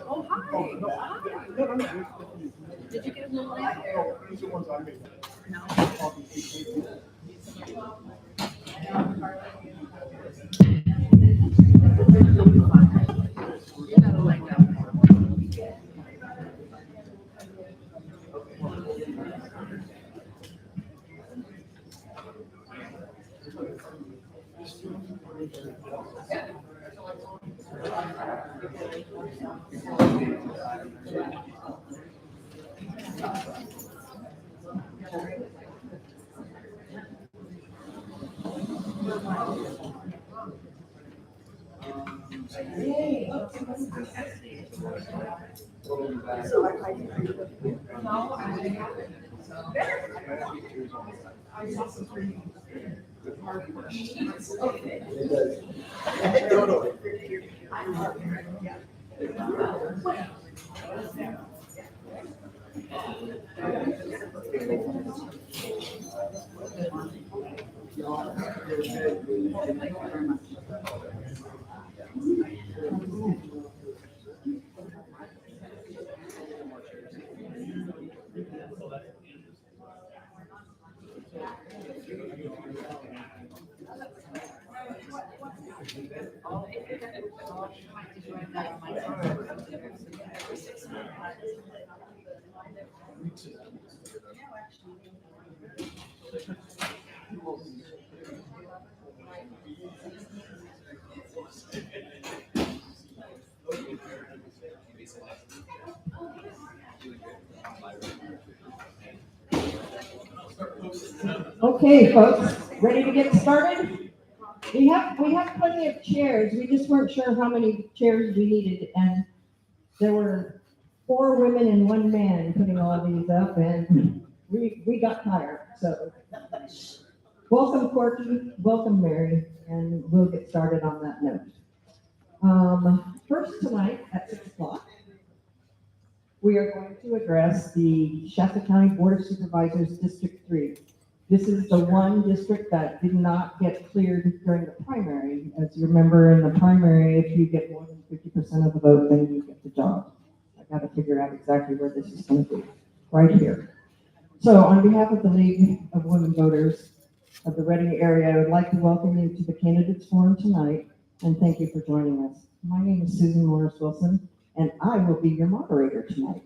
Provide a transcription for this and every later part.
Oh, hi. Did you get a little late there? No. You gotta like that. Okay, folks, ready to get started? We have plenty of chairs. We just weren't sure how many chairs we needed, and there were 4 women and 1 man putting all these up, and we got tired. So, welcome, Corky. Welcome, Mary, and we'll get started on that note. First tonight at 6 o'clock, we are going to address the Shasta County Board of Supervisors District 3. This is the one district that did not get cleared during the primary. As you remember, in the primary, if you get more than 50% of the vote, then you get the job. I got to figure out exactly where this is going to be, right here. So on behalf of the League of Women Voters of the Reading area, I would like to welcome you to the Candidates Forum tonight, and thank you for joining us. My name is Susan Morris-Wilson, and I will be your moderator tonight.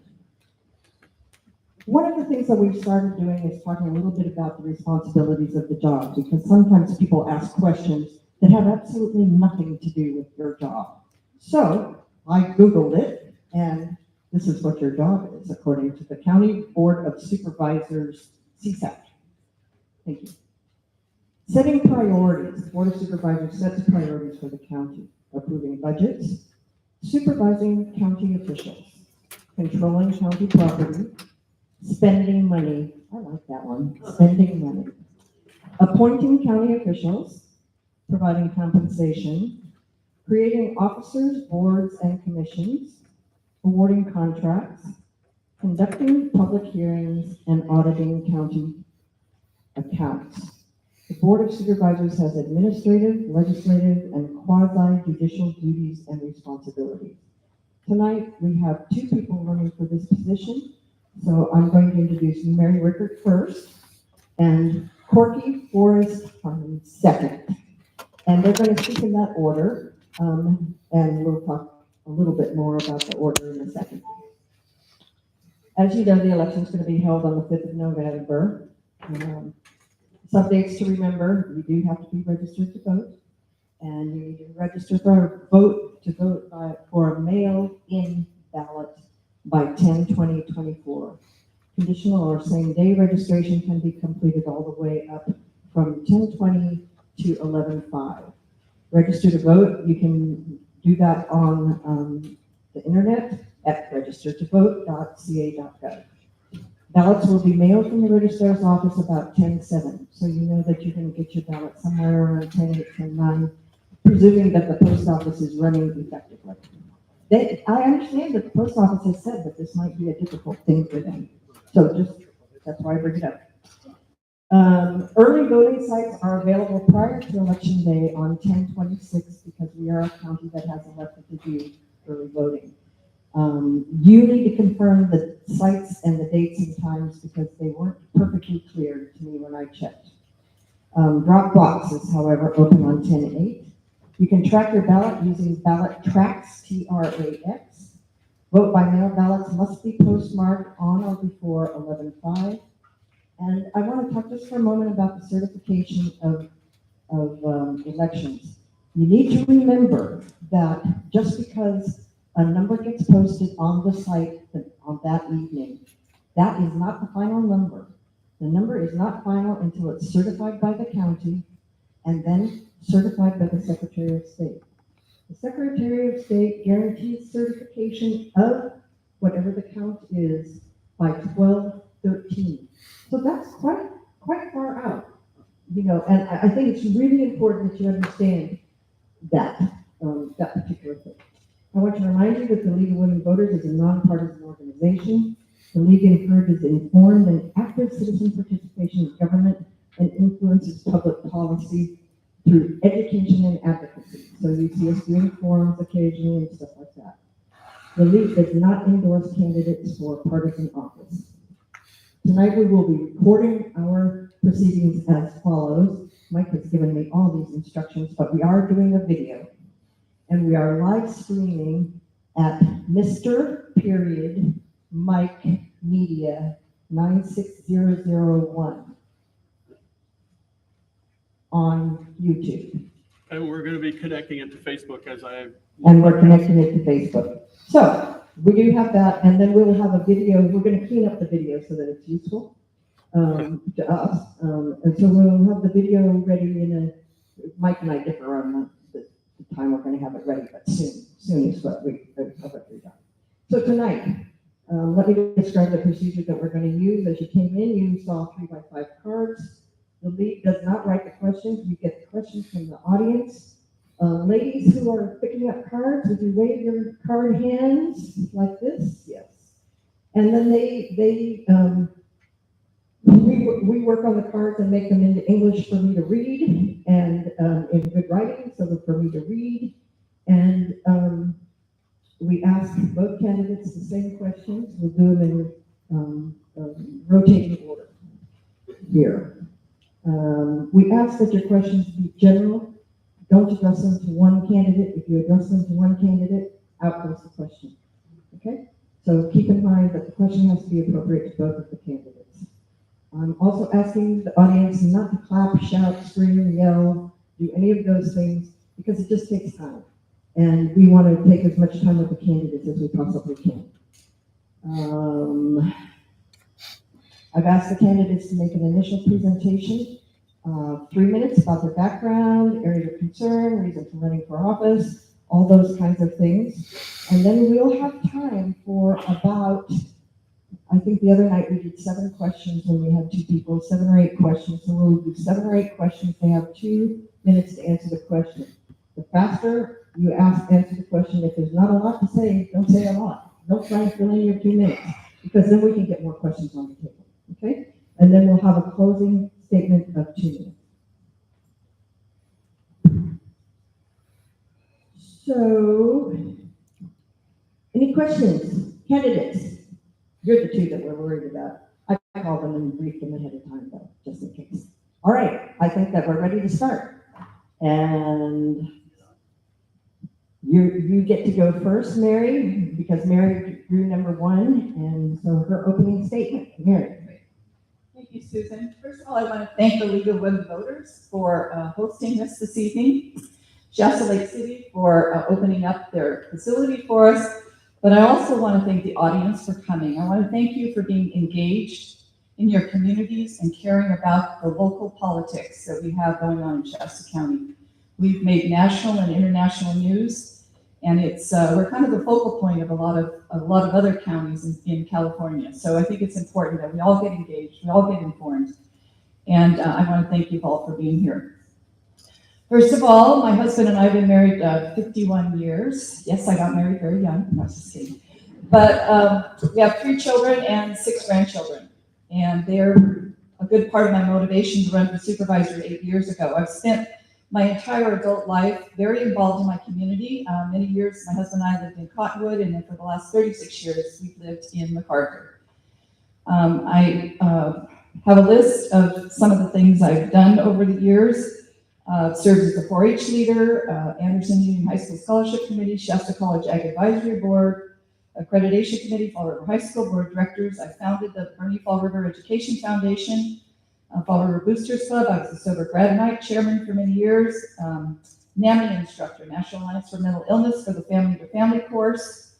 One of the things that we've started doing is talking a little bit about the responsibilities of the job, because sometimes people ask questions that have absolutely nothing to do with your job. So I Googled it, and this is what your job is, according to the County Board of Supervisors, CSAC. Thank you. Setting priorities. The Board of Supervisors sets priorities for the county, approving budgets, supervising county officials, controlling county property, spending money, I like that one, spending money, appointing county officials, providing compensation, creating officers, boards, and commissions, awarding contracts, conducting public hearings, and auditing county accounts. The Board of Supervisors has administrative, legislative, and quasi-judicial duties and responsibilities. Tonight, we have 2 people running for this position. So I'm going to introduce Mary Rickert first, and Corky Forrest second. And they're going to speak in that order, and we'll talk a little bit more about the order in a second. As you know, the election is going to be held on the 5th of November. Some dates to remember: you do have to be registered to vote, and you need to register for a mail-in ballot by 10/20/24. Conditional or same-day registration can be completed all the way up from 10/20 to 11/5. Register to vote, you can do that on the internet at registertovote.ca.gov. Ballots will be mailed from the registrar's office about 10/7, so you know that you can get your ballot somewhere around 10/8, 10/9, presuming that the post office is running effectively. I understand that the post office has said that this might be a difficult thing for them. So that's why I bring it up. Early voting sites are available prior to election day on 10/26 because we are a county that has elected to do early voting. You need to confirm the sites and the dates and times because they weren't perfectly clear to me when I checked. Drop boxes, however, open on 10/8. You can track your ballot using ballot tracks, TRAX. Vote by mail ballots must be postmarked on or before 11/5. And I want to talk just for a moment about the certification of elections. You need to remember that just because a number gets posted on the site on that evening, that is not the final number. The number is not final until it's certified by the county and then certified by the Secretary of State. The Secretary of State guarantees certification of whatever the count is by 12/13. So that's quite far out, and I think it's really important that you understand that particular thing. I want to remind you that the League of Women Voters is a nonpartisan organization. The League encourages informed and active citizen participation in government and influences public policy through education and advocacy. So you see us doing forums occasionally and stuff like that. The League does not endorse candidates for partisan office. Tonight we will be recording our proceedings as follows. Mike has given me all these instructions, but we are doing a video. And we are live streaming at Mr. Mike Media 96001 on YouTube. And we're going to be connecting it to Facebook And we're connecting it to Facebook. So we do have that, and then we will have a video. We're going to clean up the video so that it's useful to us. And so we'll have the video ready Mike and I differ on the time we're going to have it ready, but soon is what we have it done. So tonight, let me describe the procedure that we're going to use. As you came in, you saw 3x5 cards. The League does not write the questions. You get the questions from the audience. Ladies who are picking up cards, would you wave your card hands like this? Yes. And then we work on the cards and make them into English for me to read and in good writing, so that for me to read. And we ask both candidates the same questions. We'll do them in rotating order here. We ask that your questions be general. Don't address them to one candidate. If you address them to one candidate, out goes the question. Okay? So keep in mind that the question has to be appropriate to both of the candidates. I'm also asking the audience not to clap, shout, scream, yell, do any of those things, because it just takes time. And we want to take as much time with the candidates as we possibly can. I've asked the candidates to make an initial presentation, 3 minutes about their background, area of concern, reason for running for office, all those kinds of things. And then we'll have time for about, I think the other night we did 7 questions when we had 2 people, 7 or 8 questions. So we'll do 7 or 8 questions. They have 2 minutes to answer the question. The faster you answer the question, if there's not a lot to say, don't say a lot. Don't try and fill in your 2 minutes, because then we can get more questions on the table. Okay? And then we'll have a closing statement of 2 minutes. So, any questions? Candidates? You're the 2 that we're worried about. I called them and briefed them ahead of time, though, just in case. All right, I think that we're ready to start. And you get to go first, Mary, because Mary drew number 1, and so her opening statement. Mary. Thank you, Susan. First of all, I want to thank the League of Women Voters for hosting this evening, Shasta Lake City for opening up their facility for us, but I also want to thank the audience for coming. I want to thank you for being engaged in your communities and caring about the local politics that we have going on in Shasta County. We've made national and international news, and it's we're kind of the focal point of a lot of other counties in California. So I think it's important that we all get engaged, we all get informed, and I want to thank you all for being here. First of all, my husband and I have been married 51 years. Yes, I got married very young. No, just kidding. But we have 3 children and 6 grandchildren, and they're a good part of my motivation to run for supervisor 8 years ago. I've spent my entire adult life very involved in my community. Many years, my husband and I lived in Cottonwood, and then for the last 36 years, we've lived in MacArthur. I have a list of some of the things I've done over the years. Served as a 4-H leader, Anderson Union High School Scholarship Committee, Shasta College Ag Advisory Board, Accreditation Committee, Fall River High School Board of Directors. I founded the Bernie Fall River Education Foundation, Fall River Boosters Club. I was a sober grad night chairman for many years, NAMI instructor, National Alliance for Mental Illness for the Family to Family course.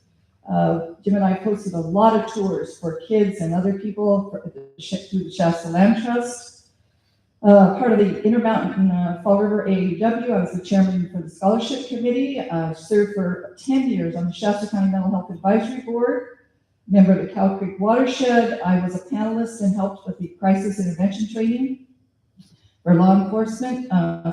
Jim and I posted a lot of tours for kids and other people through the Shasta Land Trust. Part of the Intermountain Fall River AAW, I was the chairman for the scholarship committee. Served for 10 years on the Shasta County Mental Health Advisory Board, member of the Cow Creek Watershed. I was a panelist and helped with the crisis intervention training for law enforcement,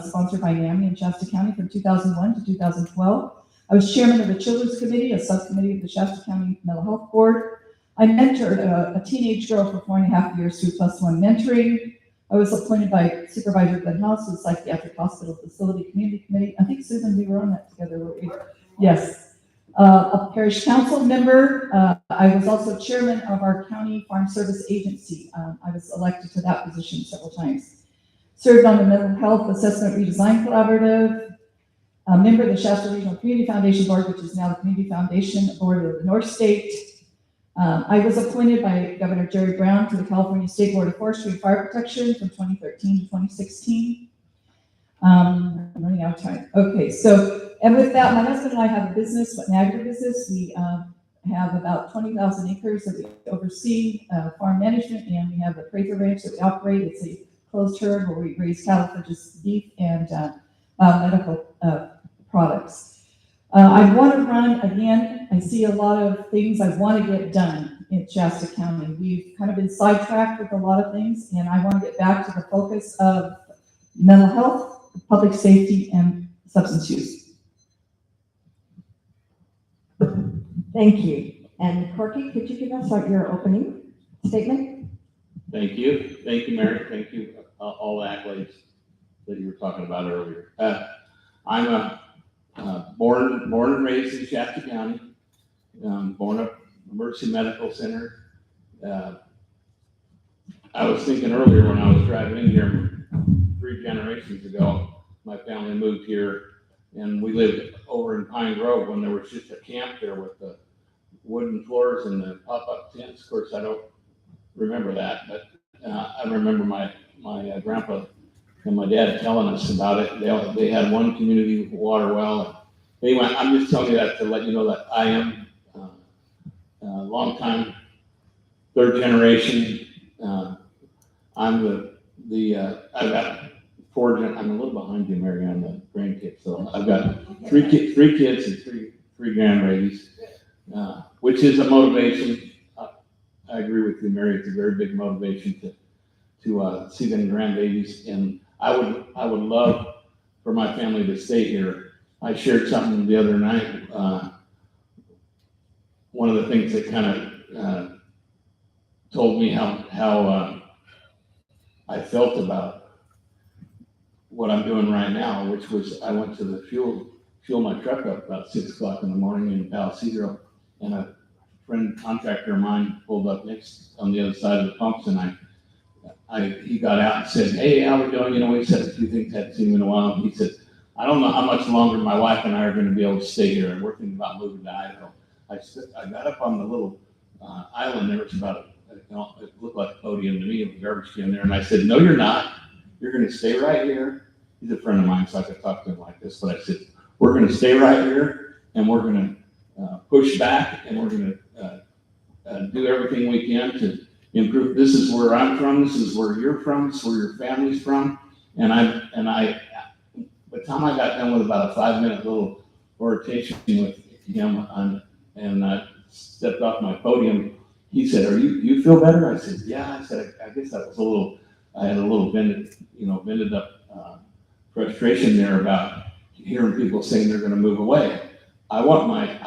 sponsored by NAMI in Shasta County from 2001 to 2012. I was chairman of the Children's Committee, a subcommittee of the Shasta County Mental Health Board. I mentored a teenage girl for 4.5 years through +1 mentoring. I was appointed by Supervisor Glenn House to the Psychiatric Hospital Facility Community Committee. I think, Susan, we were on that together, weren't we? Yes. A parish council member. I was also chairman of our county farm service agency. I was elected to that position several times. Served on the Mental Health Assessment Redesign Collaborative. A member of the Shasta Regional Community Foundation Board, which is now the Community Foundation Board of the North State. I was appointed by Governor Jerry Brown to the California State Board of Forestry and Fire Protection from 2013 to 2016. I'm running out of time. Okay, so, and with that, my husband and I have a business, an agribusiness. We have about 20,000 acres that we oversee, farm management, and we have a Prather Ranch that we operate. It's a closed herd where we raise cattle for just beef and medical products. I want to run again. I see a lot of things I want to get done in Shasta County. We've kind of been sidetracked with a lot of things, and I want to get back to the focus of mental health, public safety, and substance use. Thank you. And Corky, could you give us your opening statement? Thank you, Mary. Thank you, all the accolades that you were talking about earlier. I'm born and raised in Shasta County, born at Emergency Medical Center. I was thinking earlier when I was driving in here 3 generations ago, my family moved here and we lived over in Pine Grove when there was just a camp there with the wooden floors and the pop-up tents. Of course, I don't remember that, but I remember my grandpa and my dad telling us about it. They had one community water well. Anyway, I'm just telling you that to let you know that I am a long time, 3rd generation. I'm I've got 4. I'm a little behind you, Mary, on the grandkids. So I've got 3 kids and three grandbabies, which is a motivation. I agree with you, Mary. It's a very big motivation to see them grandbabies, and I would love for my family to stay here. I shared something the other night. One of the things that kind of told me how I felt about what I'm doing right now, which was I went to the fuel my truck up about 6 o'clock in the morning in Palo and a friend contractor of mine pulled up next on the other side of the pumps, and he got out and said, "Hey, how we doing?" You know, we said a few things, hadn't seen him in a while. And he said, "I don't know how much longer my wife and I are going to be able to stay here, and we're thinking about moving to Idaho." I got up on the little island there. It's about, it looked like a podium to me, with a garbage can there. And I said, "No, you're not. You're going to stay right here." He's a friend of mine, so I could talk to him like this. But I said, "We're going to stay right here, and we're going to push back, and we're going to do everything we can to improve. This is where I'm from. This is where you're from. This is where your family's from." And I, by the time I got done with about a 5-minute little orientation with him and I stepped off my podium, he said, you feel better?" I said, "Yeah." I said, I guess that was I had a little vented up frustration there about hearing people saying they're going to move away. I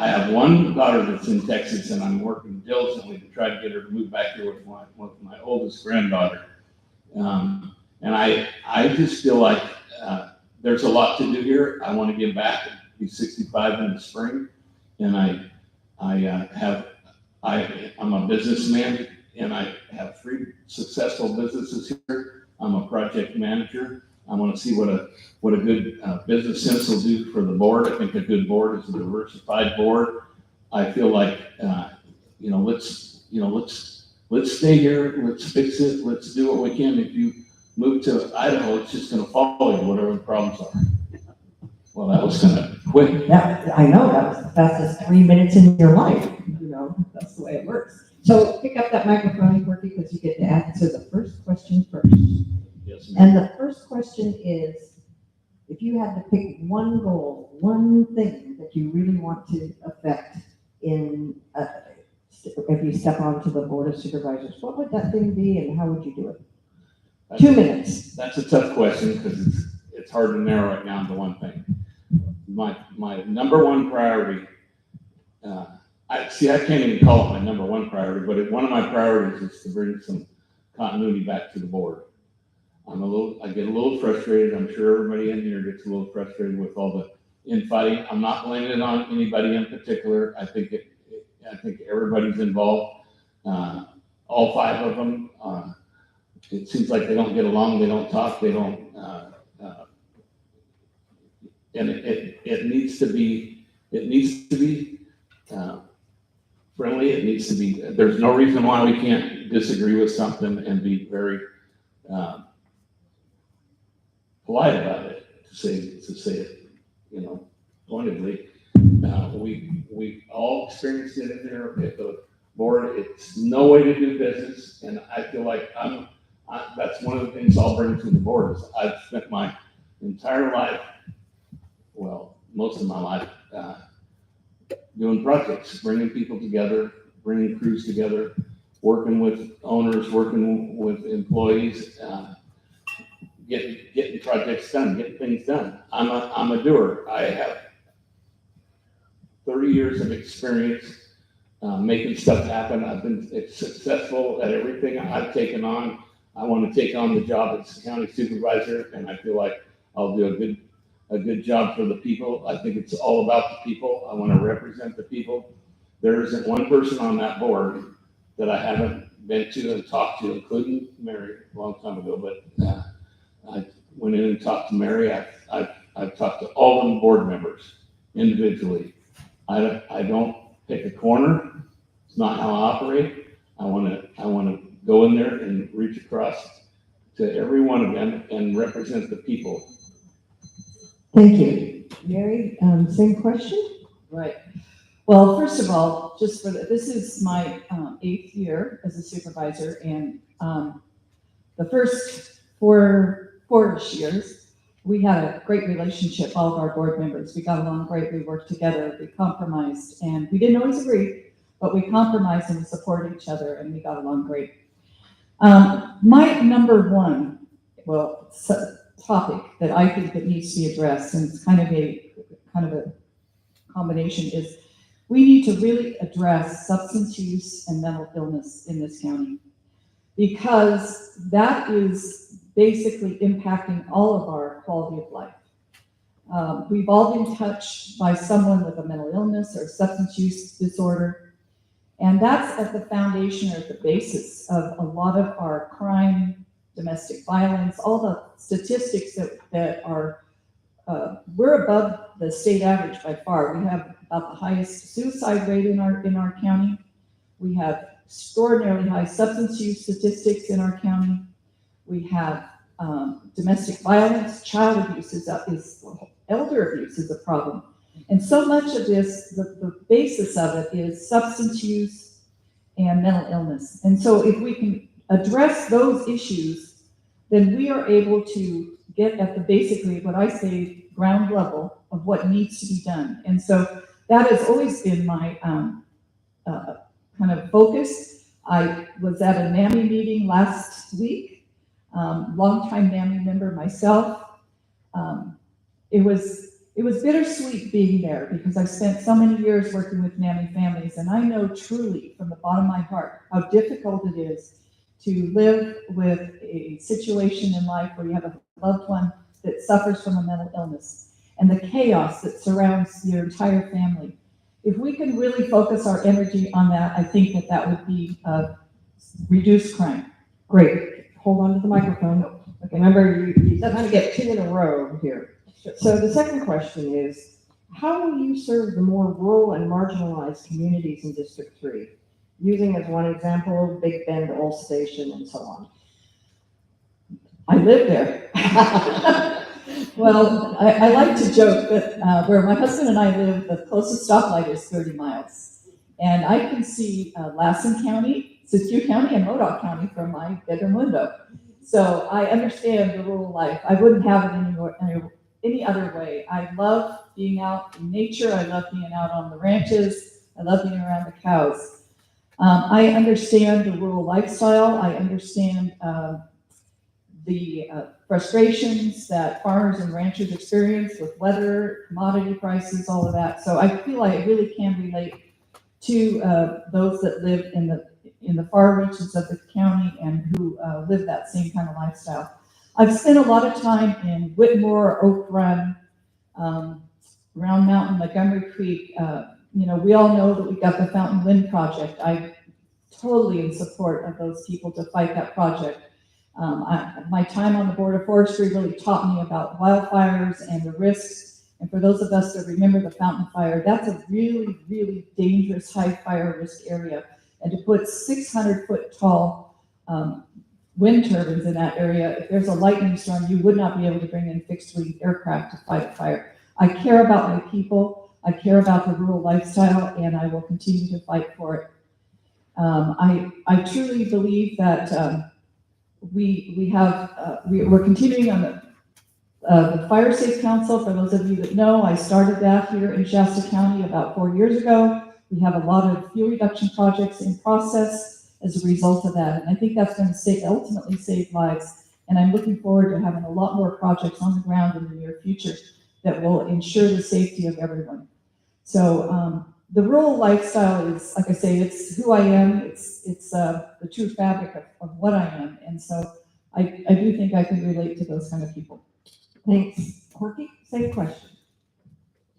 have one daughter that's in Texas, and I'm working diligently to try to get her to move back here with my oldest granddaughter. And I just feel like there's a lot to do here. I want to give back. I'll be 65 in the spring, and I'm a businessman, and I have 3 successful businesses here. I'm a project manager. I want to see what a good business sense will do for the board. I think a good board is a diversified board. I feel like let's stay here. Let's fix it. Let's do what we can. If you move to Idaho, it's just going to follow you, whatever the problems are. Well, that was kind of quick. Yeah, I know, that was the fastest 3 minutes in your life, that's the way it works. So pick up that microphone, Corky, because you get to answer the first question first. Yes, ma'am. And the first question is, if you had to pick one goal, one thing that you really want to affect in, if you step onto the Board of Supervisors, what would that thing be and how would you do it? 2 minutes. That's a tough question because it's hard to narrow it down to one thing. My number one priority, I can't even call it my number one priority, but one of my priorities is to bring some continuity back to the board. I get a little frustrated. I'm sure everybody in here gets a little frustrated with all the infighting. I'm not blaming it on anybody in particular. I think everybody's involved. All 5 of them. It seems like they don't get along. They don't talk. They don't. And it needs to be. It needs to be friendly. It needs to be. There's no reason why we can't disagree with something and be very polite about it. To say it, pointedly. We all experienced it in there at the board. It's no way to do business, and I feel like that's one of the things I'll bring to the board. Is I've spent my entire life, well, most of my life, doing projects, bringing people together, bringing crews together, working with owners, working with employees, getting projects done, getting things done. I'm a doer. I have 30 years of experience making stuff happen. I've been successful at everything I've taken on. I want to take on the job as county supervisor, and I feel like I'll do a good job for the people. I think it's all about the people. I want to represent the people. There isn't one person on that board that I haven't been to and talked to, including Mary a long time ago. But I went in and talked to Mary. I've talked to all the board members individually. I don't pick a corner. It's not how I operate. I want to go in there and reach across to every one of them and represent the people. Thank you. Mary, same question? Right. Well, first of all, this is my 8th year as a supervisor, and the first four-ish years, we had a great relationship, all of our board members. We got along great, we worked together, we compromised, and we didn't always agree, but we compromised and we supported each other, and we got along great. My number one, topic that I think that needs to be addressed, and it's kind of a combination, is we need to really address substance use and mental illness in this county, because that is basically impacting all of our quality of life. We've all been touched by someone with a mental illness or substance use disorder, and that's at the foundation or at the basis of a lot of our crime, domestic violence, all the statistics that are, we're above the state average by far. We have about the highest suicide rate in our county. We have extraordinarily high substance use statistics in our county. We have domestic violence, child abuse elder abuse is a problem. And so much of this, the basis of it is substance use and mental illness. And so if we can address those issues, then we are able to get at the basically what I say ground level of what needs to be done. And so that has always been my kind of focus. I was at a NAMI meeting last week, longtime NAMI member myself. It was bittersweet being there because I've spent so many years working with NAMI families, and I know truly from the bottom of my heart how difficult it is to live with a situation in life where you have a loved one that suffers from a mental illness and the chaos that surrounds your entire family. If we can really focus our energy on that, I think that that would be reduce crime. Great. Hold on to the microphone. Remember, you kind of get 2 in a row here. So the second question is, how will you serve the more rural and marginalized communities in District 3? Using as one example, Big Bend, All Station, and so on. I live there. Well, I like to joke that where my husband and I live, the closest stoplight is 30 miles. And I can see Lassen County, Siskiyou County, and Modoc County from my bedroom window. So I understand the rural life. I wouldn't have it any other way. I love being out in nature. I love being out on the ranches. I love being around the cows. I understand the rural lifestyle. I understand the frustrations that farmers and ranchers experience with weather, commodity prices, all of that. So I feel I really can relate to those that live in the far reaches of the county and who live that same kind of lifestyle. I've spent a lot of time in Whitmore, Oak Run, Round Mountain, Montgomery Creek. We all know that we've got the Fountain Wind Project. I'm totally in support of those people to fight that project. My time on the Board of Forestry really taught me about wildfires and the risks. And for those of us that remember the Fountain Fire, that's a really, really dangerous high fire risk area. And to put 600-foot tall wind turbines in that area, if there's a lightning storm, you would not be able to bring in fixed-wing aircraft to fight a fire. I care about my people. I care about the rural lifestyle, and I will continue to fight for it. I truly believe that we're continuing on the Fire Safe Council. For those of you that know, I started that here in Shasta County about 4 years ago. We have a lot of fuel reduction projects in process as a result of that. And I think that's going to ultimately save lives. And I'm looking forward to having a lot more projects on the ground in the near future that will ensure the safety of everyone. So the rural lifestyle is, like I say, it's who I am. It's the true fabric of what I am. And so I do think I can relate to those kind of people. Thanks. Corky, same question.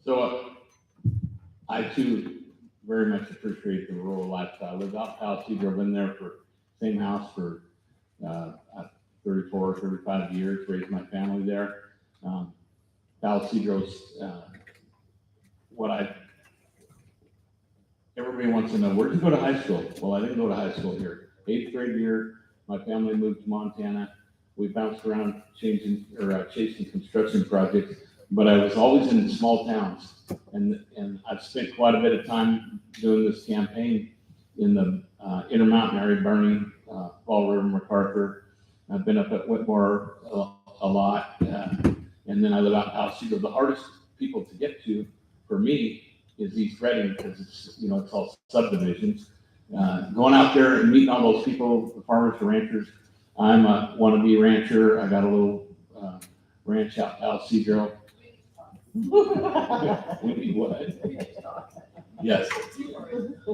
So I too very much appreciate the rural lifestyle. I live out Palisade, been there for same house for 34, 35 years, raised my family there. Palisade's everybody wants to know, where'd you go to high school? Well, I didn't go to high school here. 8th grade year, my family moved to Montana. We bounced around chasing construction projects, but I was always in small towns. And I've spent quite a bit of time doing this campaign in the Intermountain area, Bernie, Fall River, MacArthur. I've been up at Whitmore a lot. And then I live out in Palisade. The hardest people to get to for me is East Redding, because it's all subdivisions. Going out there and meeting all those people, the farmers, the ranchers. I'm a wannabe rancher. I got a little ranch out in Palisade. We need what? Yes.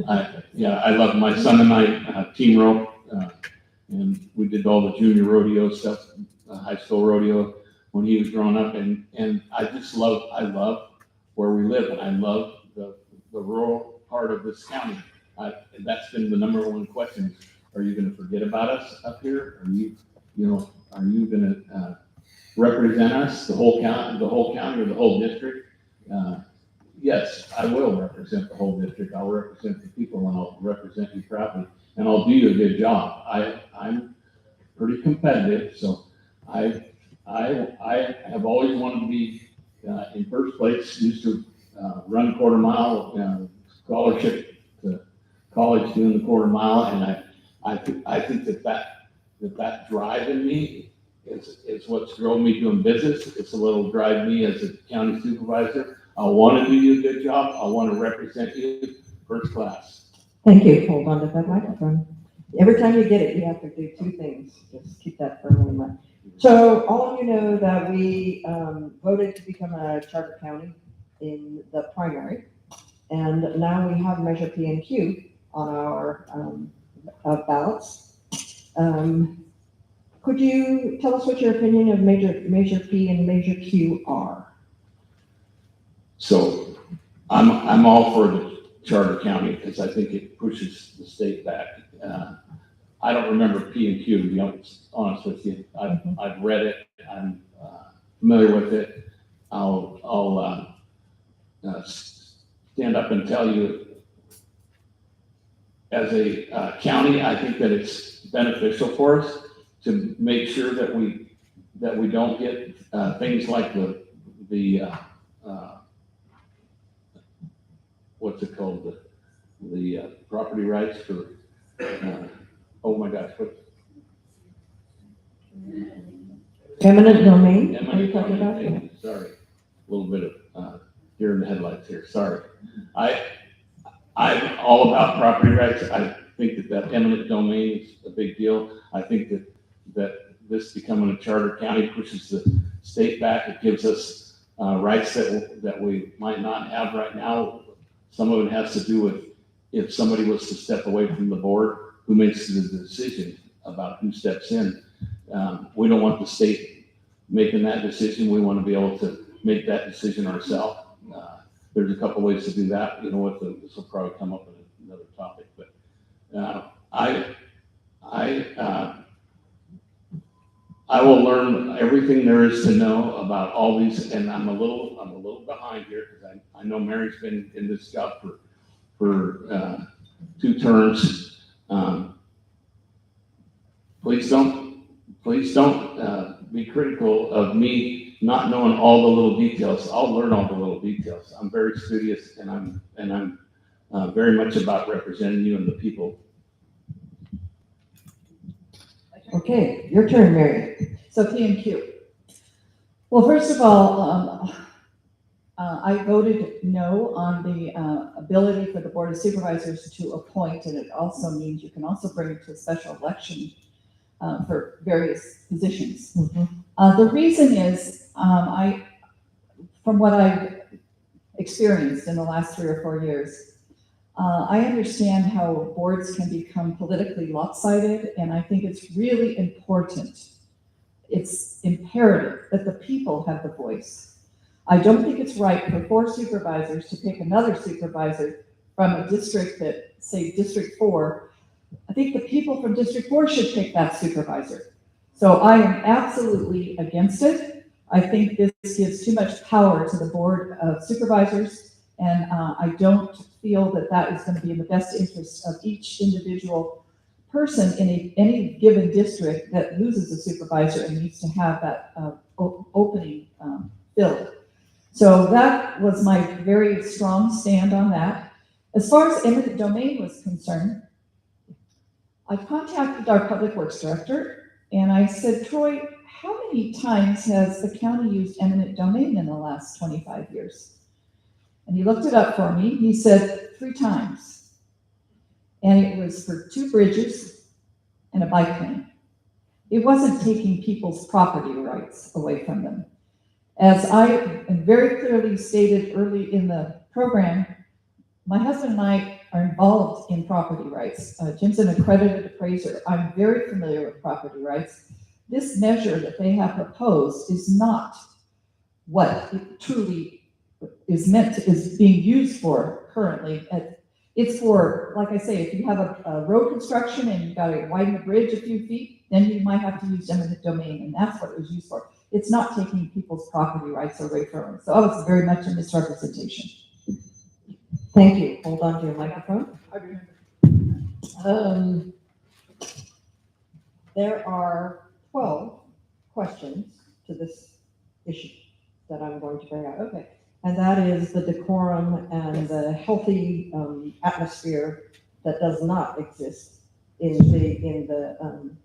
I love my son and I team rope, and we did all the junior rodeo stuff, high school rodeo when he was growing up, and I love where we live, and I love the rural part of this county. That's been the number one question. Are you going to forget about us up here? Are you going to represent us, the whole county, or the whole district? Yes, I will represent the whole district. I'll represent the people, and I'll represent you proudly, and I'll do you a good job. I'm pretty competitive, so I have always wanted to be in first place. Used to run a quarter mile, scholarship to college doing the quarter mile, and I think that drive in me is what's drove me doing business. It's a little drive me as a county supervisor. I want to do you a good job. I want to represent you first class. Thank you. Hold on to that microphone. Every time you get it, you have to do 2 things. Just keep that firmly in mind. So all of you know that we voted to become a charter county in the primary, and now we have Measure P and Q on our ballots. Could you tell us what your opinion of Measure P and Measure Q are? So I'm all for the charter county because I think it pushes the state back. I don't remember P and Q, to be honest with you. I've read it. I'm familiar with it. I'll stand up and tell you, as a county, I think that it's beneficial for us to make sure that we don't get things like the what's it called, the property rights for oh my gosh, what? Eminent domain? Are you Eminent talking about? domain, sorry, a little bit of deer in the headlights here, sorry. I'm all about property rights. I think that eminent domain is a big deal. I think that this becoming a charter county pushes the state back. It gives us rights that we might not have right now. Some of it has to do with if somebody was to step away from the board, who makes the decision about who steps in. We don't want the state making that decision. We want to be able to make that decision ourselves. There's a couple ways to do that. You know what? This will probably come up in another topic, but I will learn everything there is to know about all these, and I'm a little behind here because I know Mary's been in this job for 2 terms. Please don't be critical of me not knowing all the little details. I'll learn all the little details. I'm very studious, and I'm very much about representing you and the people. Okay, your turn, Mary. So P and Q. Well, first of all, I voted no on the ability for the Board of Supervisors to appoint, and it also means you can also bring it to a special election for various positions. Mm-hmm. The reason is, from what I've experienced in the last 3 or 4 years, I understand how boards can become politically lopsided, and I think it's really important. It's imperative that the people have the voice. I don't think it's right for 4 supervisors to pick another supervisor from a district that, say, District 4. I think the people from District 4 should pick that supervisor. So I am absolutely against it. I think this gives too much power to the Board of Supervisors, and I don't feel that that is going to be in the best interest of each individual person in any given district that loses a supervisor and needs to have that opening filled. So that was my very strong stand on that. As far as eminent domain was concerned, I contacted our Public Works Director and I said, Troy, how many times has the county used eminent domain in the last 25 years? And he looked it up for me. He said 3 times. And it was for 2 bridges and a bike lane. It wasn't taking people's property rights away from them. As I very clearly stated early in the program, my husband and I are involved in property rights. Jim's an accredited appraiser. I'm very familiar with property rights. This measure that they have proposed is not what it truly is being used for currently. It's for, like I say, if you have a road construction and you've got to widen the bridge a few feet, then you might have to use eminent domain, and that's what it was used for. It's not taking people's property rights away from them. So I was very much a misrepresentation. Thank you. Hold on to your microphone. There are 12 questions to this issue that I'm going to bring up. Okay. And that is the decorum and the healthy atmosphere that does not exist in the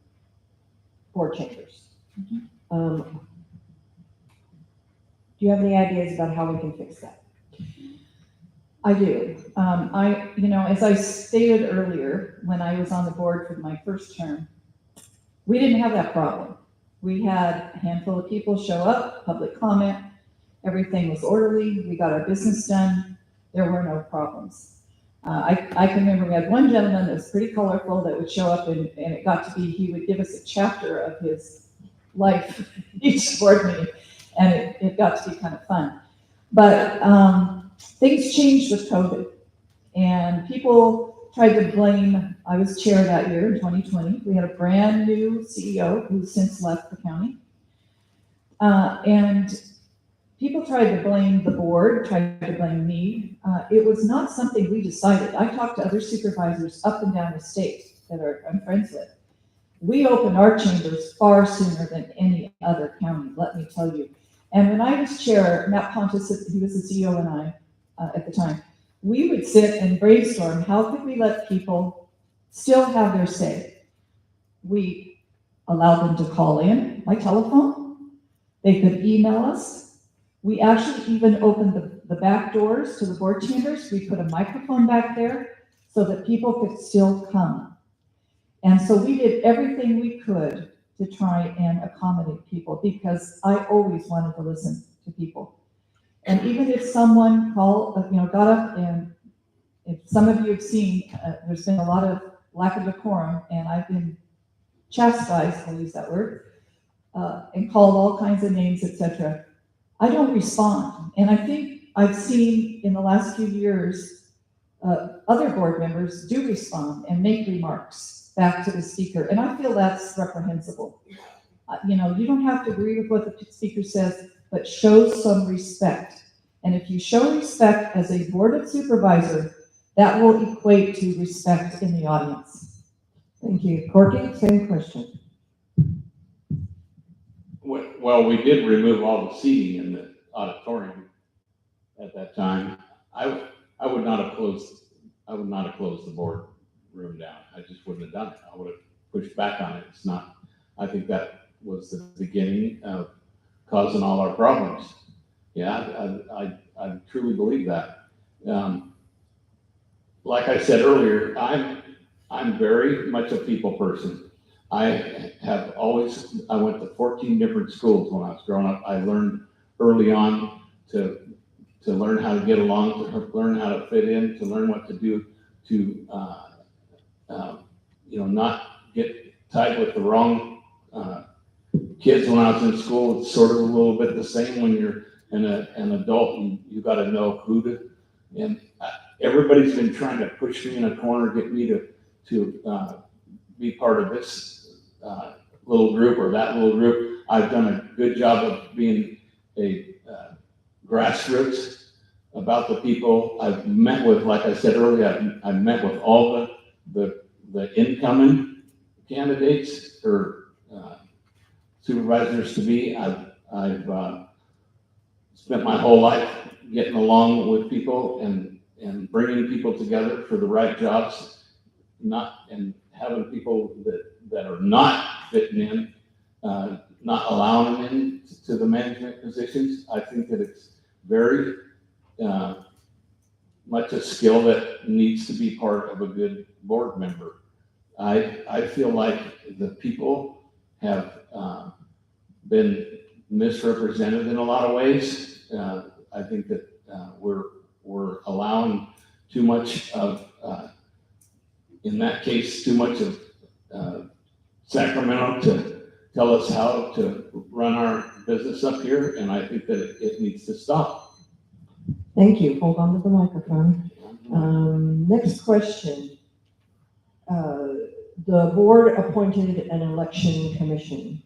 board chambers. Do you have any ideas about how we can fix that? I do. As I stated earlier, when I was on the board for my first term, we didn't have that problem. We had a handful of people show up, public comment, everything was orderly, we got our business done, there were no problems. I can remember we had one gentleman that was pretty colorful that would show up and it got to be, he would give us a chapter of his life each board meeting, and it got to be kind of fun. But things changed with COVID, and people tried to blame, I was chair that year in 2020. We had a brand new CEO who's since left the county. And people tried to blame the board, tried to blame me. It was not something we decided. I talked to other supervisors up and down the state that I'm friends with. We opened our chambers far sooner than any other county, let me tell you. And when I was chair, Matt Pontus, he was the CEO and I at the time, we would sit and brainstorm, how could we let people still have their say? We allowed them to call in by telephone. They could email us. We actually even opened the back doors to the board chambers. We put a microphone back there so that people could still come. And so we did everything we could to try and accommodate people, because I always wanted to listen to people. And even if someone got up, and if some of you have seen, there's been a lot of lack of decorum, and I've been chastised, I'll use that word, and called all kinds of names, etc. I don't respond. And I think I've seen in the last few years, other board members do respond and make remarks back to the speaker. And I feel that's reprehensible. You don't have to agree with what the speaker says, but show some respect. And if you show respect as a board of supervisor, that will equate to respect in the audience. Thank you. Corky, same question. Well, we did remove all the seating in the auditorium at that time. I would not have closed the board room down. I just wouldn't have done it. I would have pushed back on it. It's not, I think that was the beginning of causing all our problems. Yeah, I truly believe that. Like I said earlier, I'm very much a people person. I went to 14 different schools when I was growing up. I learned early on to learn how to get along, to learn how to fit in, to learn what to do, to not get tied with the wrong kids. When I was in school, it's sort of a little bit the same when you're an adult. You got to know who to. And everybody's been trying to push me in a corner, get me to be part of this little group or that little group. I've done a good job of being a grassroots about the people. I've met with, like I said earlier, I've met with all the incoming candidates for supervisors to be. I've spent my whole life getting along with people and bringing people together for the right jobs, and having people that are not fitting in, not allowing them in to the management positions. I think that it's very much a skill that needs to be part of a good board member. I feel like the people have been misrepresented in a lot of ways. I think that we're allowing too much of, in that case, too much of Sacramento to tell us how to run our business up here, and I think that it needs to stop. Thank you. Hold on to the microphone. Next question. The board appointed an election commission.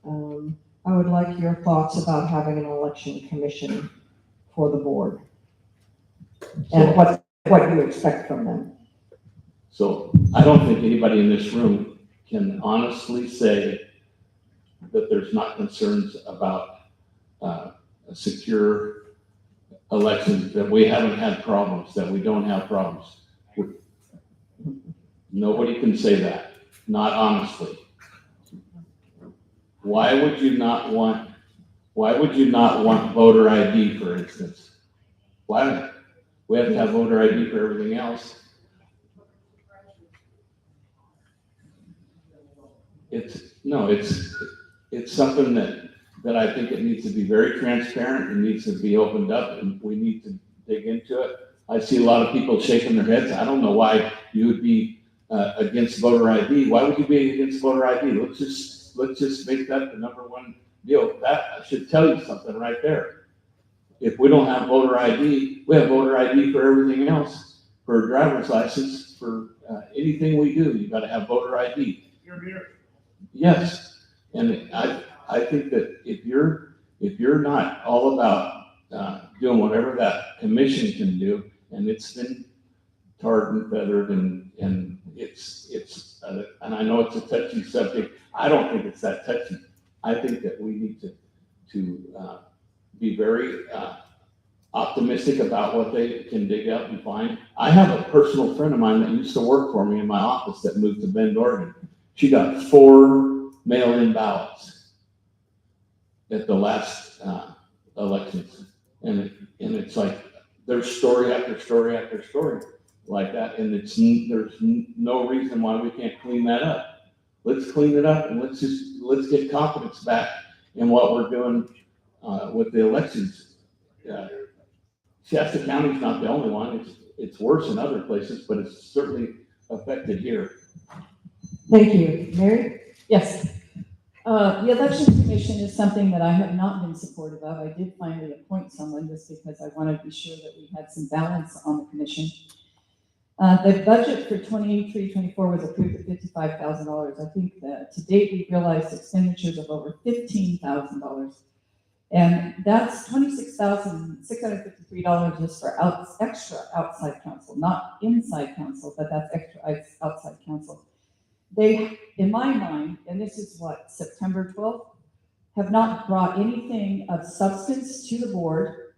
I would like your thoughts about having an election commission for the board and what you expect from them. So I don't think anybody in this room can honestly say that there's not concerns about a secure elections, that we haven't had problems, that we don't have problems. Nobody can say that, not honestly. Why would you not want voter ID, for instance? Why? We have to have voter ID for everything else. It's something that I think it needs to be very transparent. It needs to be opened up, and we need to dig into it. I see a lot of people shaking their heads. I don't know why you would be against voter ID. Why would you be against voter ID? Let's just make that the number one deal. That should tell you something right there. If we don't have voter ID, we have voter ID for everything else, for a driver's license, for anything we do. You got to have voter ID. You're here. Yes, and I think that if you're not all about doing whatever that commission can do, and it's been tarred and feathered, and and I know it's a touchy subject. I don't think it's that touchy. I think that we need to be very optimistic about what they can dig up and find. I have a personal friend of mine that used to work for me in my office that moved to Bend, Oregon. She got 4 mail-in ballots at the last elections, and it's like there's story after story after story like that, and there's no reason why we can't clean that up. Let's clean it up, and let's get confidence back in what we're doing with the elections. Shasta County's not the only one. It's worse in other places, but it's certainly affected here. Thank you. Mary? Yes. The election commission is something that I have not been supportive of. I did finally appoint someone just because I wanted to be sure that we had some balance on the commission. The budget for 23-24 was approved at $55,000. I think that to date we've realized expenditures of over $15,000. And that's $26,653 just for extra outside counsel, not inside counsel, but that's extra outside counsel. They, in my mind, and this is what, September 12th, have not brought anything of substance to the board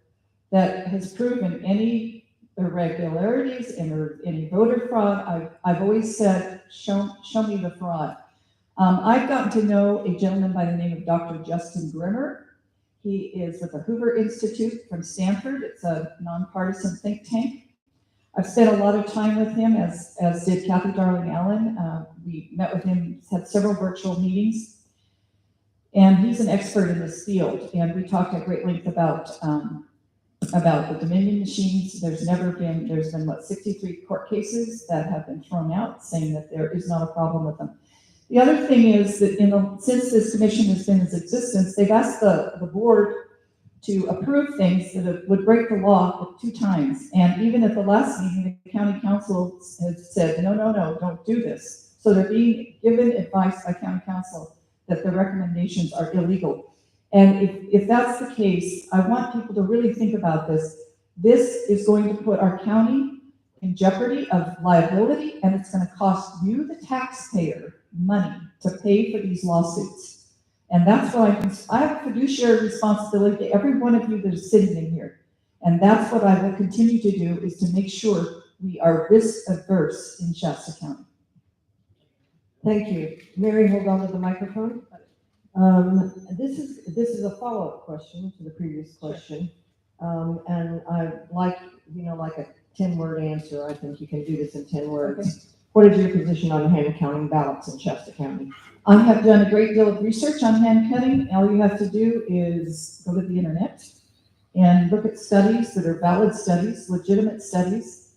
that has proven any irregularities and any voter fraud. I've always said, show me the fraud. I've gotten to know a gentleman by the name of Dr. Justin Grimmer. He is with the Hoover Institute from Stanford. It's a nonpartisan think tank. I've spent a lot of time with him, as did Kathy Darling Allen. We met with him, had several virtual meetings, and he's an expert in this field. And we talked at great length about the Dominion machines. There's been what, 63 court cases that have been thrown out saying that there is not a problem with them. The other thing is that since this commission has been in existence, they've asked the board to approve things that would break the law 2 times. And even at the last meeting, the county council has said, no, don't do this. So they're being given advice by county council that the recommendations are illegal. And if that's the case, I want people to really think about this. This is going to put our county in jeopardy of liability, and it's going to cost you, the taxpayer, money to pay for these lawsuits. And that's why I have a fiduciary responsibility to every one of you that is sitting in here. And that's what I will continue to do, is to make sure we are risk averse in Shasta County. Thank you. Mary, hold on to the microphone. This is a follow-up question to the previous question. And I like a 10-word answer. I think you can do this in 10 words. Okay. What is your position on hand counting ballots in Shasta County? I have done a great deal of research on hand cutting. All you have to do is go to the internet and look at studies that are valid studies, legitimate studies.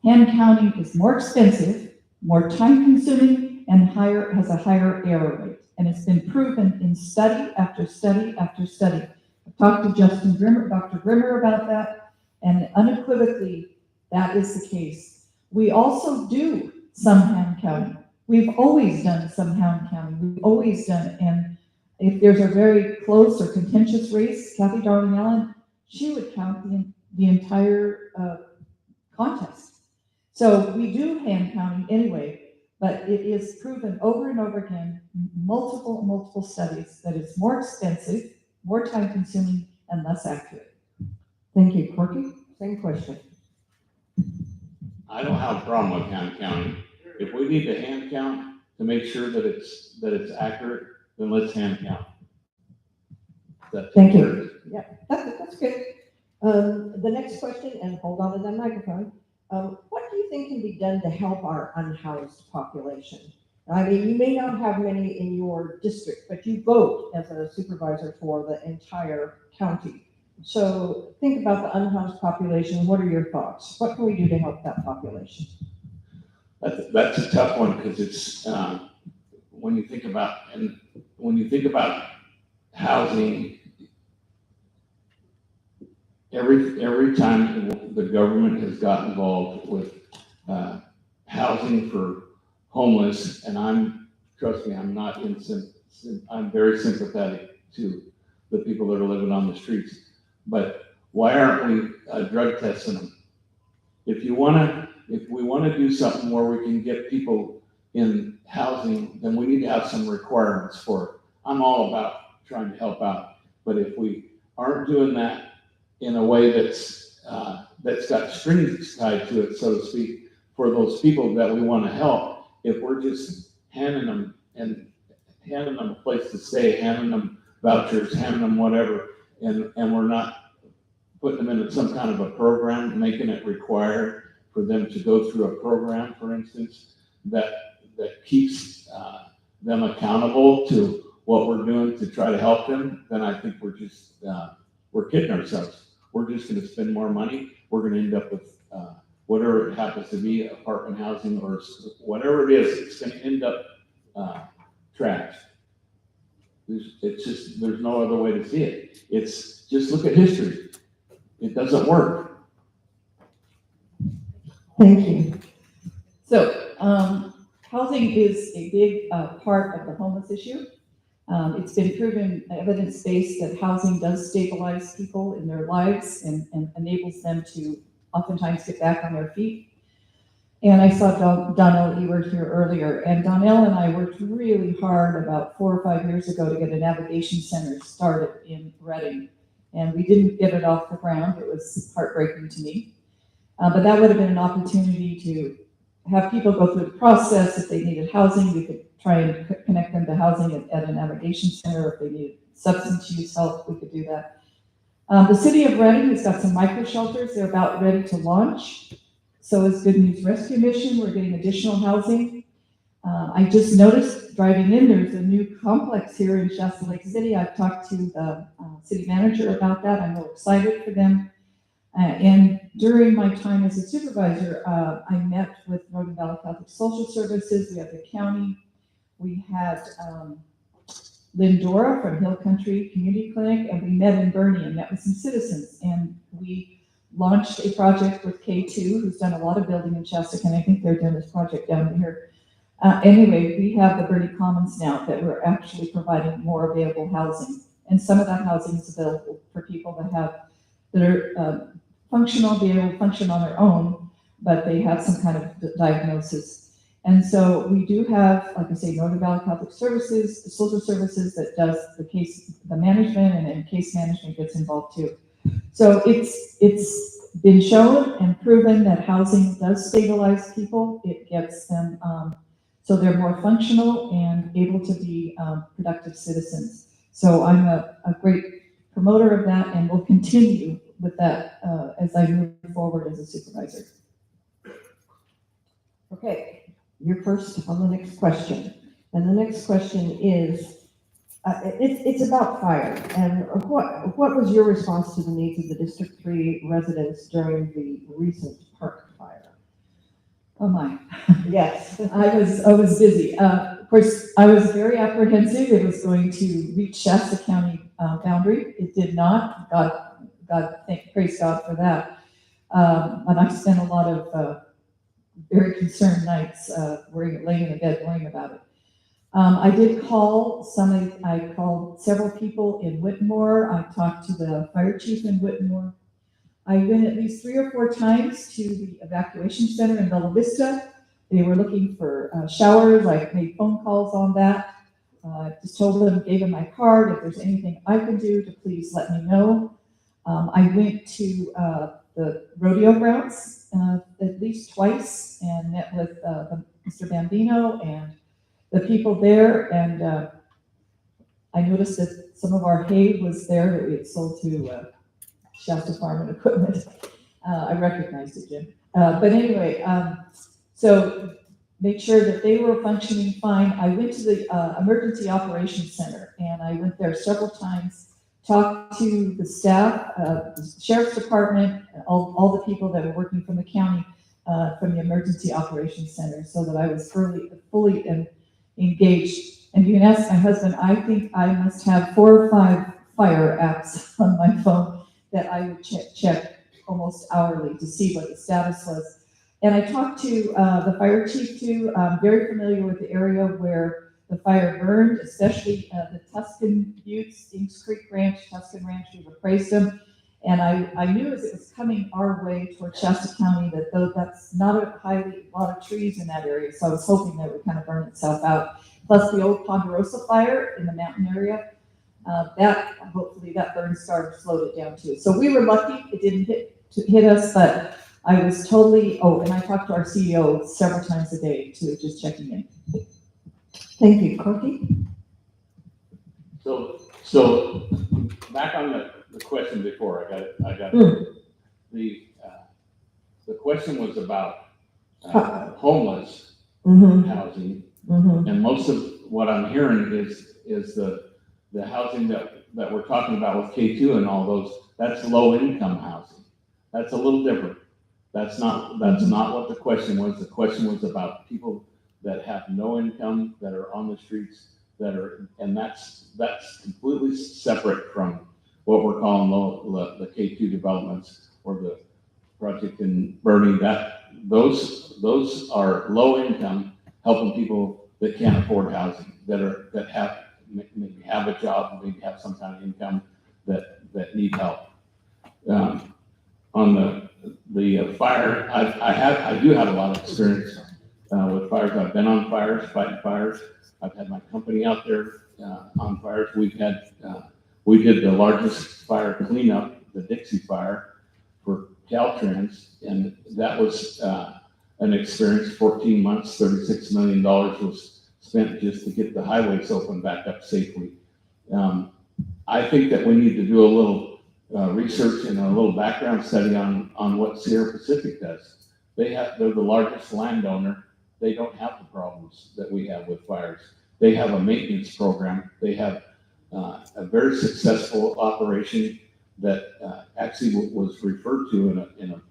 Hand counting is more expensive, more time consuming, and has a higher error rate. And it's been proven in study after study after study. I've talked to Dr. Grimmer about that, and unequivocally, that is the case. We also do some hand counting. We've always done some hand counting. We've always done it. And if there's a very close or contentious race, Kathy Darling Allen, she would count the entire contest. So we do hand counting anyway, but it is proven over and over again, multiple studies, that it's more expensive, more time consuming, and less accurate. Thank you. Corky, same question. I don't have a problem with hand counting. If we need to hand count to make sure that it's accurate, then let's hand count. Thank you. Yeah, that's good. The next question, and hold on to that microphone. What do you think can be done to help our unhoused population? I mean, you may not have many in your district, but you vote as a supervisor for the entire county. So think about the unhoused population. What are your thoughts? What can we do to help that population? That's a tough one, because it's, when you think about housing, every time the government has got involved with housing for homeless, and trust me, I'm very sympathetic to the people that are living on the streets. But why aren't we drug testing them? If we want to do something where we can get people in housing, then we need to have some requirements for it. I'm all about trying to help out, but if we aren't doing that in a way that's got strings tied to it, so to speak, for those people that we want to help, if we're just handing them a place to stay, handing them vouchers, handing them whatever, and we're not putting them into some kind of a program, making it required for them to go through a program, for instance, that keeps them accountable to what we're doing to try to help them, then I think we're kidding ourselves. We're just going to spend more money. We're going to end up with whatever it happens to be, apartment housing or whatever it is. It's going to end up trashed. There's no other way to see it. It's just look at history. It doesn't work. Thank you. So, housing is a big part of the homeless issue. It's been proven, evidence-based, that housing does stabilize people in their lives and enables them to oftentimes get back on their feet. And I saw Donnell Ewert here earlier, and Donnell and I worked really hard about 4 or 5 years ago to get a navigation center started in Reading. And we didn't get it off the ground. It was heartbreaking to me. But that would have been an opportunity to have people go through the process. If they needed housing, we could try and connect them to housing at a navigation center. If they needed substance use help, we could do that. The city of Reading has got some micro shelters. They're about ready to launch. So is Good News Rescue Mission. We're getting additional housing. I just noticed driving in, there's a new complex here in Shasta Lake City. I've talked to the city manager about that. I'm real excited for them. And during my time as a supervisor, I met with Northern Valley Catholic Social Services. We had the county. We had Lindora from Hill Country Community Clinic, and we met in Bernie and met with some citizens. And we launched a project with K2, who's done a lot of building in Shasta, and I think they're doing this project down here. Anyway, we have the Bernie Commons now that we're actually providing more available housing. And some of that housing is available for people that are functional, be able to function on their own, but they have some kind of diagnosis. And so we do have, like I say, Northern Valley Catholic Services, the social services that does the management, and then case management gets involved too. So it's been shown and proven that housing does stabilize people. It gets them so they're more functional and able to be productive citizens. So I'm a great promoter of that, and will continue with that as I move forward as a supervisor. Okay, you're first on the next question. And the next question is, it's about fire. And what was your response to the needs of the District 3 residents during the recent park fire? Oh my. Yes. I was busy. Of course, I was very apprehensive it was going to reach Shasta County boundary. It did not. Praise God for that. And I spent a lot of very concerned nights laying in the bed worrying about it. I did call I called several people in Whitmore. I talked to the fire chief in Whitmore. I went at least 3 or 4 times to the evacuation center in Bella Vista. They were looking for showers. I made phone calls on that. Just told them, gave them my card. If there's anything I can do to please let me know. I went to the rodeo grounds at least twice and met with Mr. Bambino and the people there. And I noticed that some of our hay was there that we had sold to Shasta Farm and Equipment. I recognized it, Jim. But anyway, so make sure that they were functioning fine. I went to the Emergency Operations Center, and I went there several times talked to the staff, the sheriff's department, all the people that were working from the county, from the emergency operations center, so that I was fully engaged. And you can ask my husband, I think I must have 4 or 5 fire apps on my phone that I would check almost hourly to see what the status was. And I talked to the fire chief too. I'm very familiar with the area where the fire burned, especially the Tuscan Buttes, Inks Creek Ranch, Tuscan Ranch. We've appraised them. And I knew as it was coming our way toward Shasta County that though that's not a lot of trees in that area. So I was hoping that it would kind of burn itself out. Plus the old Ponderosa fire in the mountain area, hopefully that burn slowed it down too. So we were lucky it didn't hit us, but I was totally, and I talked to our CEO several times a day too, just checking in. Thank you, Corky. So back on the question before, I got it. The question was about homeless housing. And most of what I'm hearing is the housing that we're talking about with K2 and all those, that's low income housing. That's a little different. That's not what the question was. The question was about people that have no income, that are on the streets, and that's completely separate from what we're calling the K2 developments or the project in Bernie. Those are low income, helping people that can't afford housing, that maybe have a job, maybe have some kind of income that need help. On the fire, I do have a lot of experience with fires. I've been on fires, fighting fires. I've had my company out there on fires. We did the largest fire cleanup, the Dixie Fire, for Caltrans, and that was an experience. 14 months, $36 million was spent just to get the highways open back up safely. I think that we need to do a little research and a little background study on what Sierra Pacific does. They're the largest landowner. They don't have the problems that we have with fires. They have a maintenance program. They have a very successful operation that actually was referred to in a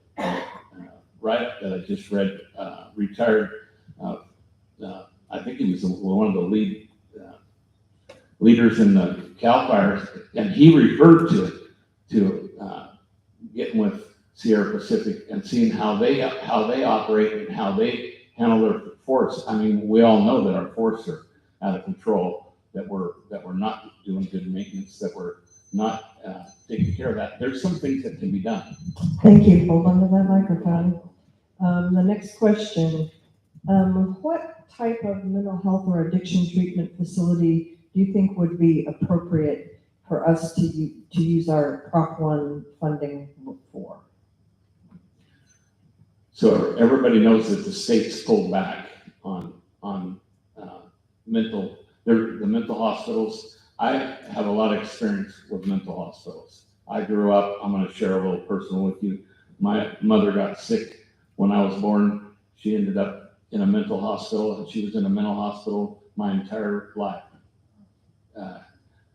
write-up that I just read. Retired, I think he was one of the leaders in the Cal Fires, and he referred to getting with Sierra Pacific and seeing how they operate and how they handle their forests. I mean, we all know that our forests are out of control, that we're not doing good maintenance, that we're not taking care of that. There's some things that can be done. Thank you. Hold on to that microphone. The next question, what type of mental health or addiction treatment facility do you think would be appropriate for us to use our Prop 1 funding for? So everybody knows that the state's pulled back on the mental hospitals. I have a lot of experience with mental hospitals. I grew up, I'm going to share a little personal with you. My mother got sick when I was born. She ended up in a mental hospital, and she was in a mental hospital my entire life.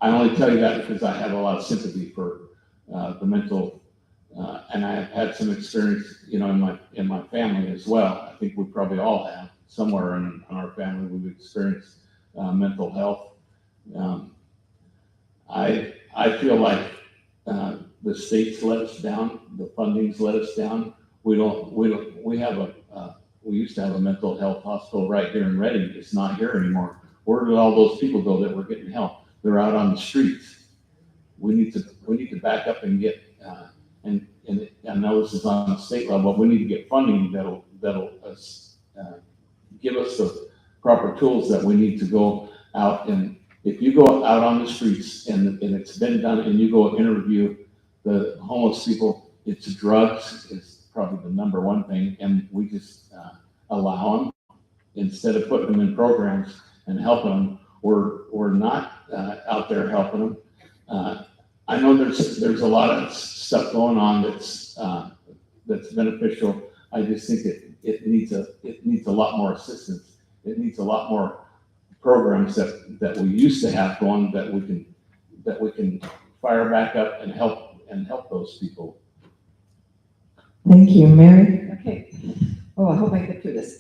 I only tell you that because I have a lot of sympathy for the mental, and I have had some experience, in my family as well. I think we probably all have somewhere in our family. We've experienced mental health. I feel like the state's let us down. The funding's let us down. We used to have a mental health hospital right here in Redding. It's not here anymore. Where did all those people go that were getting help? They're out on the streets. We need to back up and get and I know this is on the state level, but we need to get funding that'll give us the proper tools that we need to go out. And if you go out on the streets and it's been done, and you go interview the homeless people, it's drugs is probably the number one thing, and we just allow them instead of putting them in programs and helping them. We're not out there helping them. I know there's a lot of stuff going on that's beneficial. I just think it needs a lot more assistance. It needs a lot more programs that we used to have going that we can fire back up and help those people. Thank you, Mary. Okay. Oh, I hope I get through this.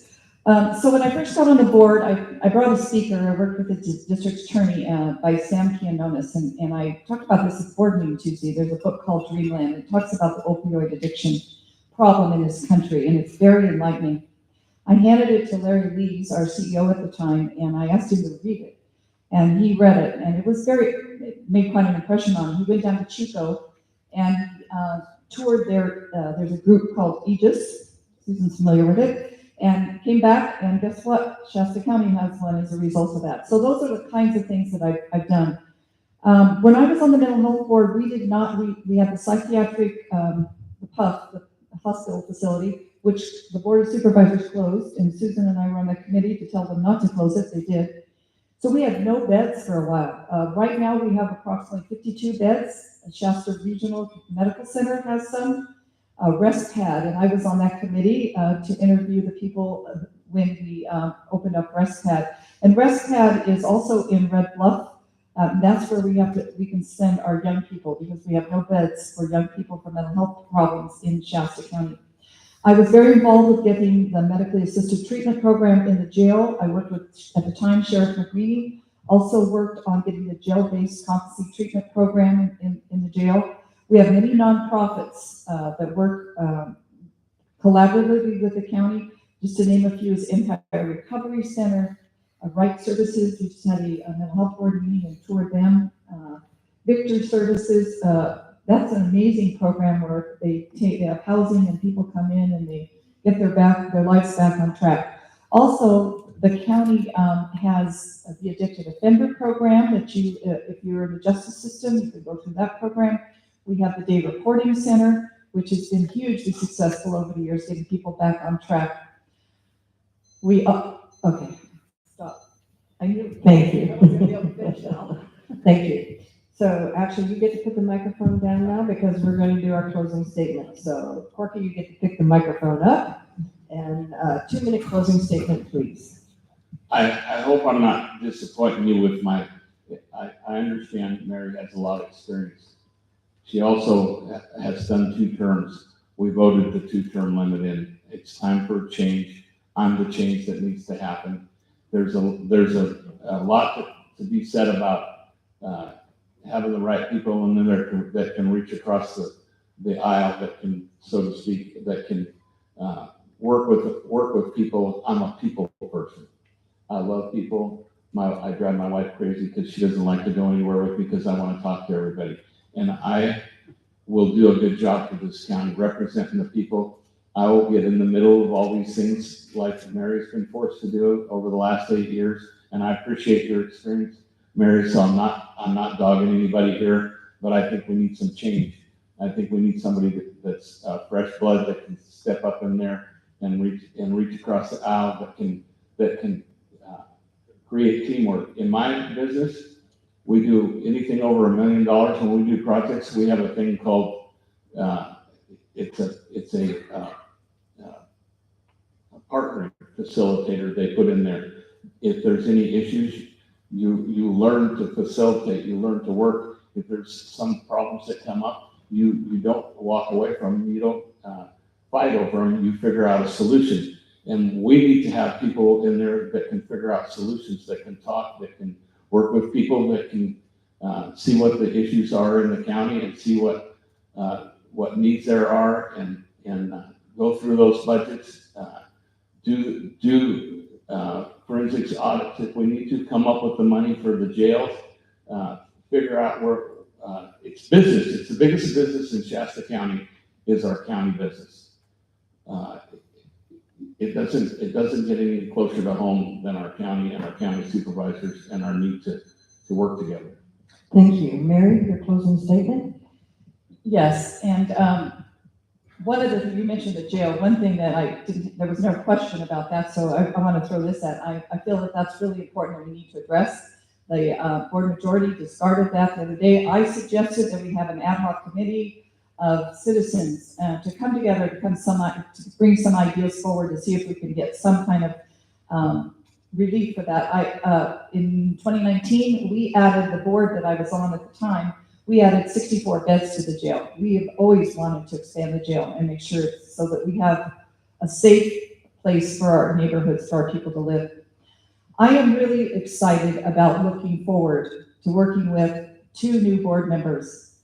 So when I first got on the board, I brought a speaker. I worked with the district attorney by Sam Kianonis, and I talked about this at board meeting Tuesday. There's a book called Dreamland. It talks about the opioid addiction problem in this country, and it's very enlightening. I handed it to Larry Lees, our CEO at the time, and I asked him to read it. And he read it, and it made quite an impression on him. He went down to Chico and toured there. There's a group called Aegis. Susan's familiar with it. And came back, and guess what? Shasta County has one as a result of that. So those are the kinds of things that I've done. When I was on the mental health board, we had the psychiatric, the PUF, the hospital facility, which the board of supervisors closed, and Susan and I were on the committee to tell them not to close it. They did. So we had no beds for a while. Right now we have approximately 52 beds. Shasta Regional Medical Center has some. Rest Pad, and I was on that committee to interview the people when we opened up Rest Pad. And Rest Pad is also in Red Bluff. That's where we can send our young people, because we have no beds for young people for mental health problems in Shasta County. I was very involved with getting the medically assisted treatment program in the jail. I worked with, at the time, Sheriff McMeany, also worked on getting the jail-based competency treatment program in the jail. We have many nonprofits that work collaboratively with the county. Just to name a few is Empire Recovery Center, Right Services. We just had a mental health board meeting and toured them. Victor Services, that's an amazing program where they have housing and people come in and they get their lives back on track. Also, the county has the addicted offender program that if you're in the justice system, you can go through that program. We have the Day Reporting Center, which has been hugely successful over the years, getting people back on track. Okay, stop. Thank you. I wasn't gonna be able to finish now. Thank you. So actually, you get to put the microphone down now because we're going to do our closing statement. So Corky, you get to pick the microphone up, and 2-minute closing statement, please. I hope I'm not disappointing you with I understand Mary has a lot of experience. She also has done 2 terms. We voted the 2-term limit in. It's time for a change. I'm the change that needs to happen. There's a lot to be said about having the right people in there that can reach across the aisle, that can, so to speak, that can work with people. I'm a people person. I love people. I drive my wife crazy because she doesn't like to go anywhere with me because I want to talk to everybody. And I will do a good job for this county representing the people. I will get in the middle of all these things like Mary's been forced to do over the last 8 years. And I appreciate your experience, Mary. So I'm not dogging anybody here, but I think we need some change. I think we need somebody that's fresh blood that can step up in there and reach across the aisle, that can create teamwork. In my business, we do anything over $1 million. When we do projects, we have a thing called it's a partner facilitator they put in there. If there's any issues, you learn to facilitate. You learn to work. If there's some problems that come up, you don't walk away from them. You don't fight over them. You figure out a solution. And we need to have people in there that can figure out solutions, that can talk, that can work with people, that can see what the issues are in the county and see what needs there are, and go through those budgets, do forensics audits if we need to, come up with the money for the jails, figure out where it's business. It's the biggest business in Shasta County is our county business. It doesn't get any closer to home than our county and our county supervisors and our need to work together. Thank you. Mary, your closing statement? Yes, and one of the things you mentioned, the jail, one thing that there was no question about that, so I want to throw this at. I feel that that's really important and we need to address. The board majority discarded that the other day. I suggested that we have an ad hoc committee of citizens to come together to bring some ideas forward to see if we can get some kind of relief for that. In 2019, we added, the board that I was on at the time We added 64 beds to the jail. We have always wanted to expand the jail and make sure it's so that we have a safe place for our neighborhoods, for our people to live. I am really excited about looking forward to working with 2 new board members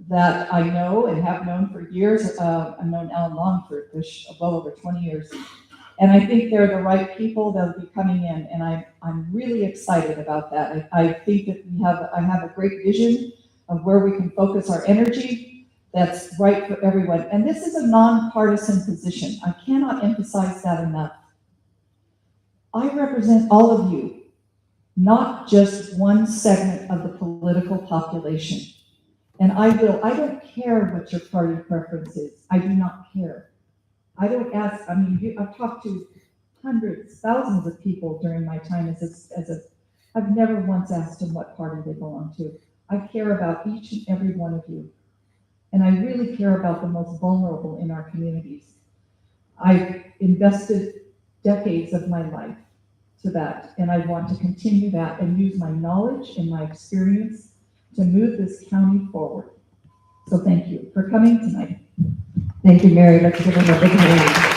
that I know and have known for years. I've known Alan Long for well over 20 years. And I think they're the right people that will be coming in, and I'm really excited about that. I think that I have a great vision of where we can focus our energy that's right for everyone. And this is a nonpartisan position. I cannot emphasize that enough. I represent all of you, not just one segment of the political population. And I don't care what your party preference is. I do not care. I don't ask, I've talked to hundreds, thousands of people during my time I've never once asked them what party they belong to. I care about each and every one of you. And I really care about the most vulnerable in our communities. I've invested decades of my life to that, and I want to continue that and use my knowledge and my experience to move this county forward. So thank you for coming tonight. Thank you, Mary. Let's give them a big hand.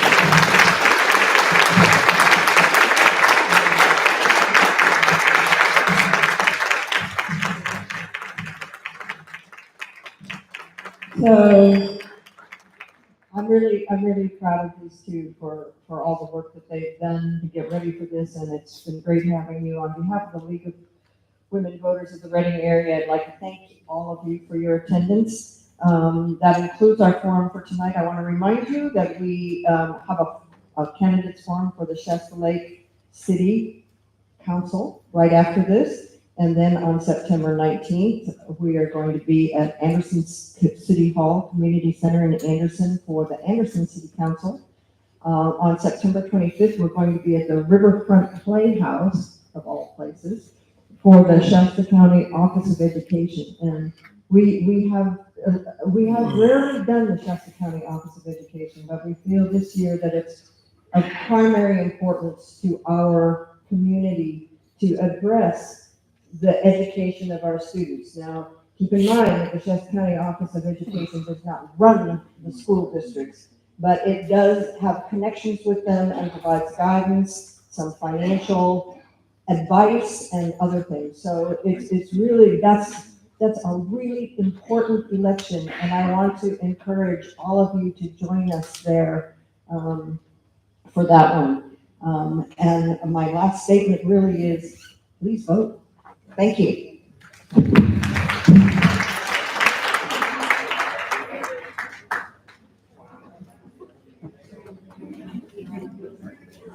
So I'm really proud of these two for all the work that they've done to get ready for this, and it's been great having you. On behalf of the League of Women Voters of the Reading area, I'd like to thank all of you for your attendance. That includes our forum for tonight. I want to remind you that we have a candidates forum for the Shasta Lake City Council right after this. And then on September 19th, we are going to be at Anderson City Hall Community Center in Anderson for the Anderson City Council. On September 25th, we're going to be at the Riverfront Playhouse, of all places, for the Shasta County Office of Education. And we have rarely done the Shasta County Office of Education, but we feel this year that it's of primary importance to our community to address the education of our students. Now, keep in mind that the Shasta County Office of Education does not run the school districts, but it does have connections with them and provides guidance, some financial advice, and other things. So it's really, that's a really important election, and I want to encourage all of you to join us there for that one. And my last statement really is, please vote. Thank you.